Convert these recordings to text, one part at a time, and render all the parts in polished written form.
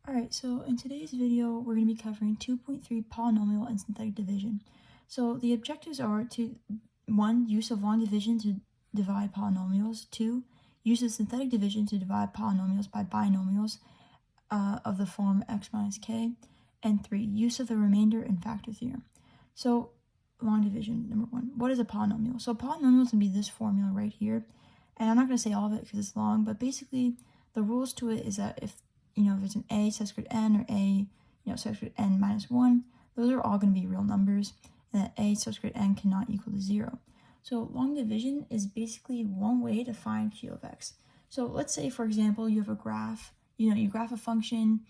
Alright, so in today's video, we're going to be covering 2.3 polynomial and synthetic division. So the objectives are to 1. Use of long division to divide polynomials. 2. Use of synthetic division to divide polynomials by binomials of the form x minus k. And 3. Use of the remainder and factor theorem. So long division, number 1. What is a polynomial? So a polynomial is going to be this formula right here. And I'm not going to say all of it because it's long, but basically the rules to it is that if there's an a subscript n or a, subscript n minus 1, those are all going to be real numbers, and that a subscript n cannot equal to 0. So long division is basically one way to find q of x. So let's say, for example, you have a graph, you graph a function,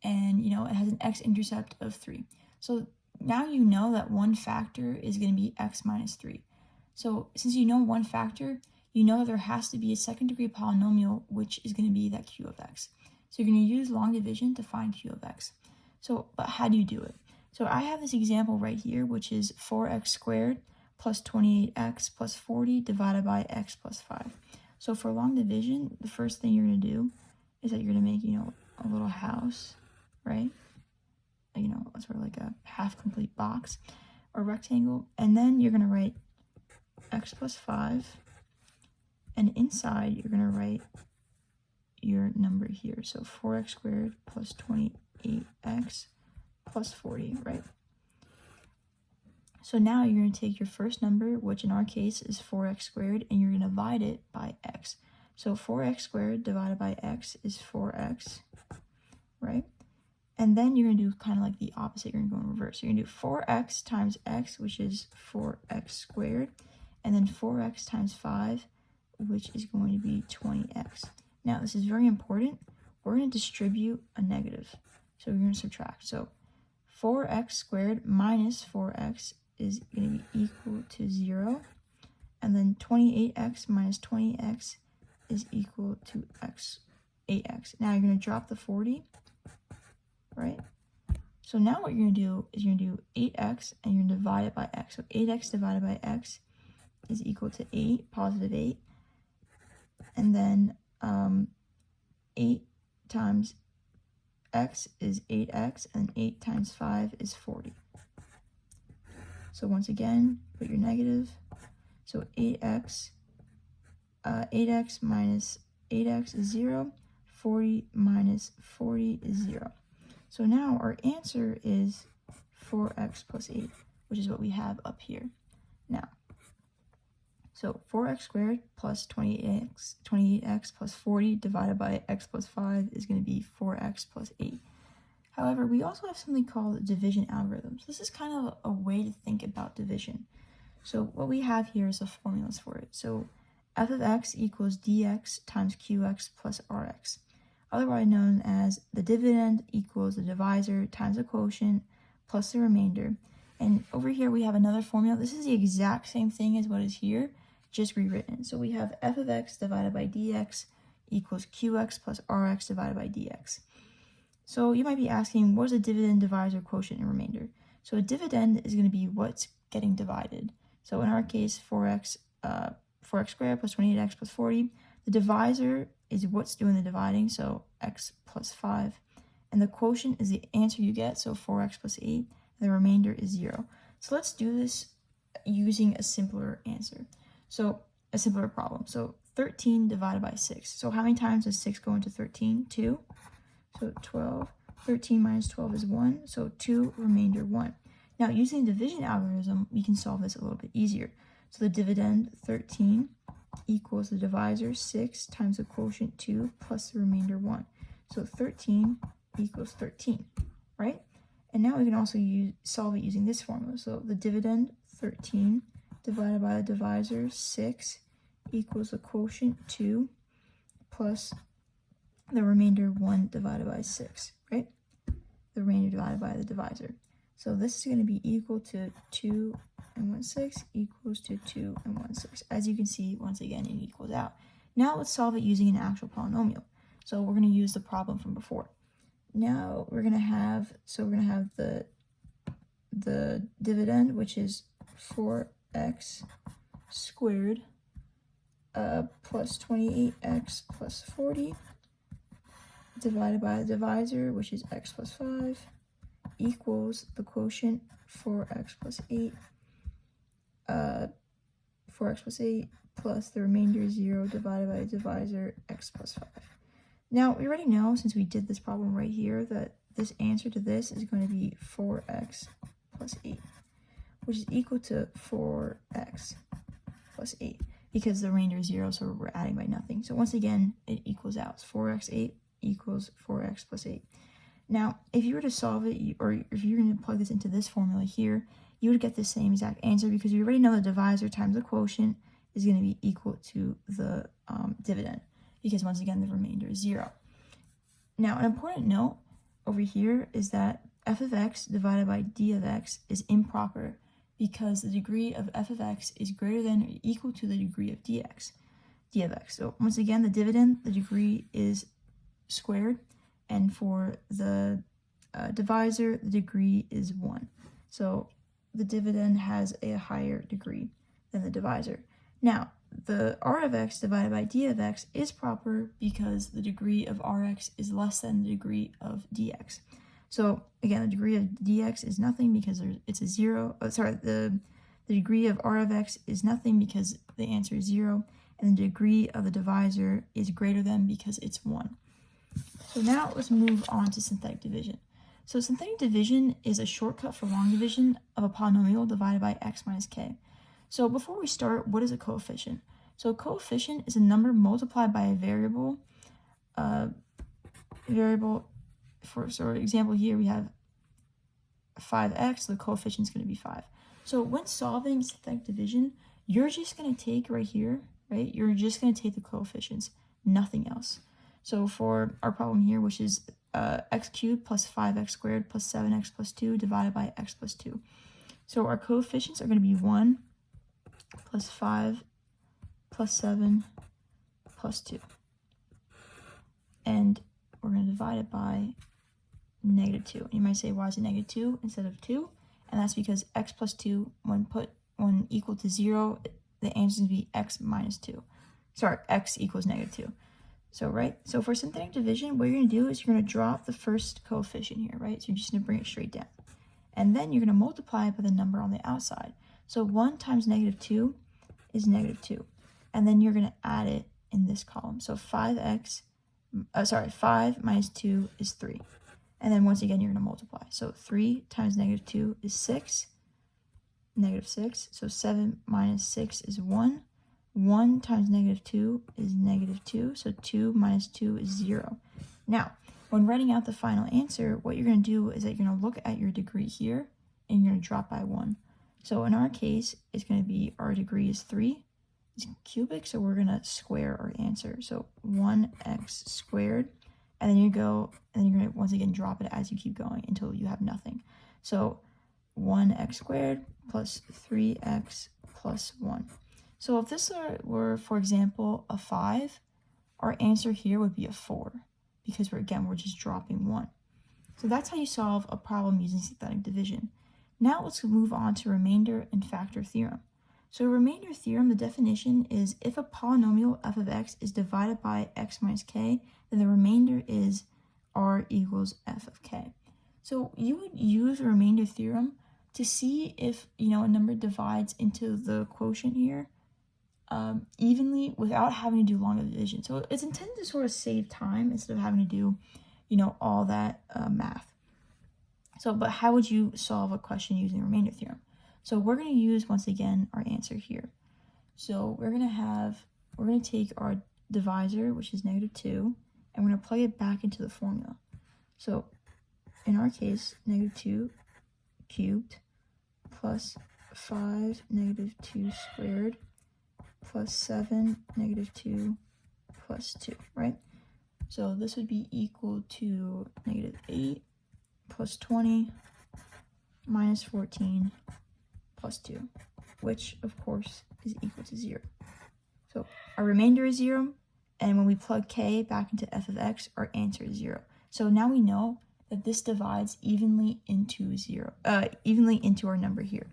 and, it has an x-intercept of 3. So now you know that one factor is going to be x minus 3. So since you know one factor, you know that there has to be a second-degree polynomial, which is going to be that q of x. So you're going to use long division to find q of x. So, but how do you do it? So I have this example right here, which is 4x squared plus 28x plus 40 divided by x plus 5. So for long division, the first thing you're going to do is that you're going to make, a little house, right? Sort of like a half-complete box or rectangle. And then you're going to write x plus 5. And inside, you're going to write your number here. So 4x squared plus 28x plus 40, right? So now you're going to take your first number, which in our case is 4x squared, and you're going to divide it by x. So 4x squared divided by x is 4x, right? And then you're going to do kind of like the opposite. You're going to go in reverse. You're going to do 4x times x, which is 4x squared, and then 4x times 5, which is going to be 20x. Now, this is very important. We're going to distribute a negative. So we're going to subtract. So 4x squared minus 4x is going to be equal to 0. And then 28x minus 20x is equal to 8x. Now you're going to drop the 40, right? So now what you're going to do is you're going to do 8x and you're going to divide it by x. So 8x divided by x is equal to 8, positive 8. And then 8 times x is 8x, and 8 times 5 is 40. So once again, put your negative. So 8x minus 8x is 0. 40 minus 40 is 0. So now our answer is 4x plus 8, which is what we have up here. Now, so 4x squared plus 28x plus 40 divided by x plus 5 is going to be 4x plus 8. However, we also have something called division algorithms. This is kind of a way to think about division. So what we have here is the formulas for it. So f of x equals dx times qx plus rx, otherwise known as the dividend equals the divisor times the quotient plus the remainder. And over here we have another formula. This is the exact same thing as what is here, just rewritten. So we have f of x divided by dx equals qx plus rx divided by dx. So you might be asking, what is a dividend, divisor, quotient, and remainder? So a dividend is going to be what's getting divided. So in our case, 4x squared plus 28x plus 40. The divisor is what's doing the dividing, so x plus 5. And the quotient is the answer you get, so 4x plus 8. And the remainder is 0. So let's do this using a simpler answer. So a simpler problem. So 13 divided by 6. So how many times does 6 go into 13? 2. So 12. 13 minus 12 is 1. So 2, remainder 1. Now using the division algorithm, we can solve this a little bit easier. So the dividend 13 equals the divisor 6 times the quotient 2 plus the remainder 1. So 13 equals 13, right? And now we can also solve it using this formula. So the dividend 13 divided by the divisor 6 equals the quotient 2 plus the remainder 1 divided by 6, right? The remainder divided by the divisor. So this is going to be equal to 2 and 1/6 equals to 2 and 1/6. As you can see, once again, it equals out. Now let's solve it using an actual polynomial. So we're going to use the problem from before. Now we're going to have, the dividend, which is 4x squared plus 28x plus 40 divided by the divisor, which is x plus 5, equals the quotient 4x plus 8, 4x plus 8 plus the remainder 0 divided by the divisor x plus 5. Now, we already know, since we did this problem right here, that this answer to this is going to be 4x plus 8, which is equal to 4x plus 8, because the remainder is 0, so we're adding by nothing. So once again, it equals out. 4x 8 equals 4x plus 8. Now, if you were to solve it, or if you're going to plug this into this formula here, you would get the same exact answer, because we already know the divisor times the quotient is going to be equal to the dividend, because once again, the remainder is 0. Now, an important note over here is that f of x divided by d of x is improper, because the degree of f of x is greater than or equal to the degree of d of x. So once again, the dividend, the degree is squared, and for the divisor, the degree is 1. So the dividend has a higher degree than the divisor. Now, the r of x divided by d of x is proper because the degree of rx is less than the degree of dx. So again, the degree of dx is nothing because it's a 0. The degree of r of x is nothing because the answer is 0, and the degree of the divisor is greater than because it's 1. So now let's move on to synthetic division. So synthetic division is a shortcut for long division of a polynomial divided by x minus k. So before we start, what is a coefficient? So a coefficient is a number multiplied by a variable. For example here, we have 5x, so the coefficient is going to be 5. So when solving synthetic division, you're just going to take right here, right? You're just going to take the coefficients, nothing else. So for our problem here, which is x cubed plus 5x squared plus 7x plus 2 divided by x plus 2. So our coefficients are going to be 1 plus 5 plus 7 plus 2. And we're going to divide it by -2. You might say, why is it -2 instead of 2? And that's because x plus 2, when equal to 0, the answer is going to be x minus 2. Sorry, x equals -2. So, right? So for synthetic division, what you're going to do is you're going to drop the first coefficient here, right? So you're just going to bring it straight down. And then you're going to multiply it by the number on the outside. So 1 times -2 is -2. And then you're going to add it in this column. So 5 minus 2 is 3. And then once again, you're going to multiply. So 3 times -2 is 6, -6. So 7 minus 6 is 1. 1 times -2 is -2, so 2 minus 2 is 0. Now, when writing out the final answer, what you're going to do is that you're going to look at your degree here, and you're going to drop by 1. So in our case, it's going to be, our degree is 3. It's cubic, so we're going to square our answer. So 1x squared, and then you're going to once again drop it as you keep going until you have nothing. So 1x squared plus 3x plus 1. So if this were, for example, a 5, our answer here would be a 4, because we're just dropping 1. So that's how you solve a problem using synthetic division. Now let's move on to remainder and factor theorem. So remainder theorem, the definition is if a polynomial f of x is divided by x minus k, then the remainder is r equals f of k. So you would use the remainder theorem to see if, a number divides into the quotient here evenly without having to do long division. So it's intended to sort of save time instead of having to do, all that math. So, but how would you solve a question using the remainder theorem? So we're going to use, once again, our answer here. So we're going to take our divisor, which is -2, and we're going to plug it back into the formula. So in our case, -2 cubed plus 5 -2 squared plus 7 -2 plus 2, right? So this would be equal to -8 plus 20 minus 14 plus 2, which of course is equal to 0. So our remainder is 0, and when we plug k back into f of x, our answer is 0. So now we know that this divides evenly into our number here.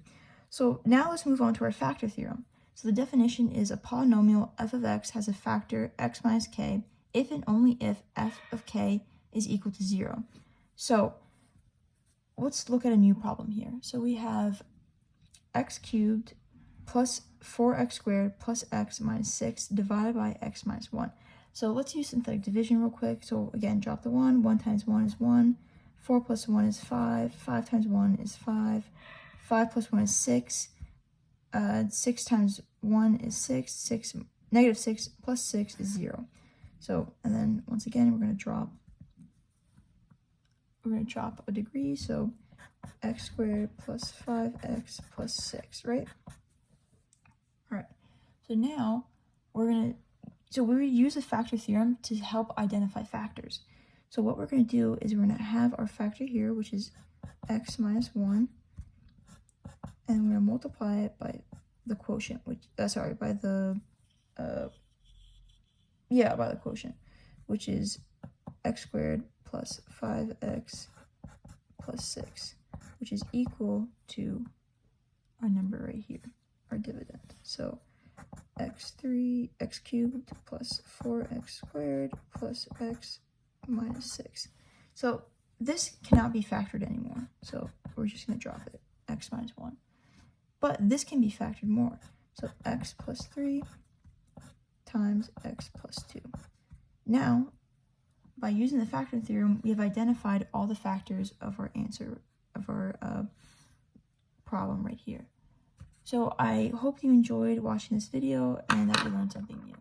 So now let's move on to our factor theorem. So the definition is a polynomial f of x has a factor x minus k if and only if f of k is equal to 0. So let's look at a new problem here. So we have x cubed plus 4x squared plus x minus 6 divided by x minus 1. So let's use synthetic division real quick. So again, drop the 1. 1 times 1 is 1. 4 plus 1 is 5. 5 times 1 is 5. 5 plus 1 is 6. 6 times 1 is 6. Negative 6 plus 6 is 0. So, and then once again, we're going to drop a degree. So x squared plus 5x plus 6, right? All right. So now we use the factor theorem to help identify factors. So what we're going to do is we're going to have our factor here, which is x minus 1, and we're going to multiply it by the quotient, by the quotient, which is x squared plus 5x plus 6, which is equal to our number right here, our dividend. So x cubed plus 4x squared plus x minus 6. So this cannot be factored anymore. So we're just going to drop it, x minus 1. But this can be factored more. So x plus 3 times x plus 2. Now, by using the factoring theorem, we have identified all the factors of our answer, of our problem right here. So I hope you enjoyed watching this video and that you learned something new.